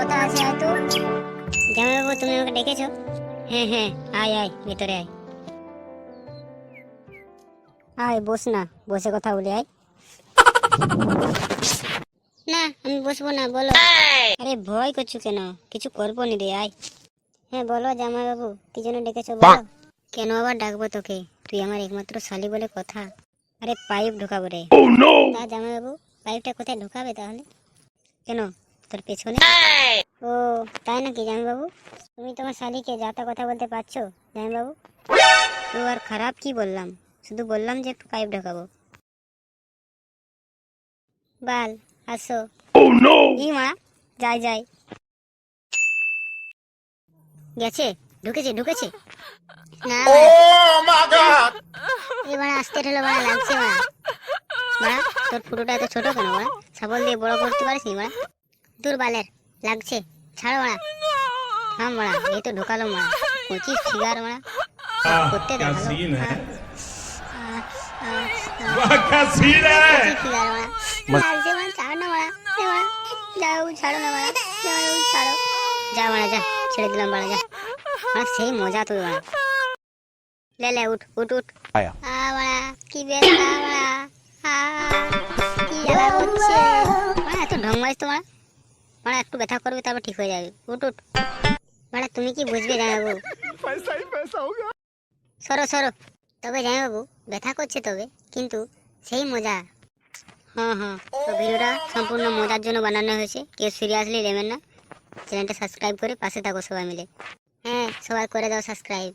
কথা আছে, আয় তো। জামাইবাবু, তুমি আমাকে ডেকেছো? হ্যাঁ হ্যাঁ, আয় আয়, ভিতরে আয়। আয়, বস না, বসে কথা বলি, আয়। না, আমি বসবো না, বলো। আরে ভয় করছো কেন? কিছু করবো নি রে, আয়। হ্যাঁ বলো জামাইবাবু, কি জন্য ডেকেছো বলো। কেন আবার ডাকবো তোকে? তুই আমার একমাত্র শালি বলে কথা। আরে পাইপ ঢোকাবো রে। তা জামাইবাবু, পাইপটা কোথায় ঢোকাবে তাহলে? কেন, তোর পেছনে? ও তাই নাকি জামাইবাবু? তুমি তোমার শালিকে যা তা কথা বলতে পারছো জামাইবাবু? তো আর খারাপ কি বললাম? শুধু বললাম যে একটু পাইপ ঢোকাবো। বাল, আসো। ই মা, যাই যাই। গেছে? ঢুকেছে ঢুকেছে? না এবার আসতে হলো, বাড়া লাগছে বাড়া। বাড়া, তোর ফুটোটা এত ছোট কেন বাড়া? সাবল দিয়ে বড় করতে পারিস নি বাড়া? দূর বালের, লাগছে, ছাড়ো বাড়া। থাম বাড়া, এই তো ঢোকালো বাড়া। 25 ফিগার বাড়া, করতে দে ভালো। क्या सीन है। 25 ফিগার বাড়া, লাগছে বাড়া, ছাড়ো না বাড়া। এ বাড়া, যাও ছাড়ো না বাড়া, যাও ছাড়ো। যা বাড়া যা, ছেড়ে দিলাম বাড়া, যা বাড়া, সেই মজা তুই বাড়া। লে লে, উঠ উঠ উঠ। आया বাড়া, কি ব্যথা বাড়া, কি জ্বালা করছে বাড়া। এত ঢং মারিস তো বাড়া। বাড়া একটু ব্যথা করবে, তারপর ঠিক হয়ে যাবে। উঠ উঠ বাড়া, তুমি কি বুঝবে জামাইবাবু? সরো সরো। তবে জামাইবাবু, ব্যথা করছে তবে, কিন্তু সেই মজা। হ্যাঁ হ্যাঁ, তো ভিডিওটা সম্পূর্ণ মজার জন্য বানানো হয়েছে, কেউ সিরিয়াসলি নেবেন না। চ্যানেলটা সাবস্ক্রাইব করে পাশে থাকো সবাই মিলে। হ্যাঁ, সবাই করে দাও সাবস্ক্রাইব।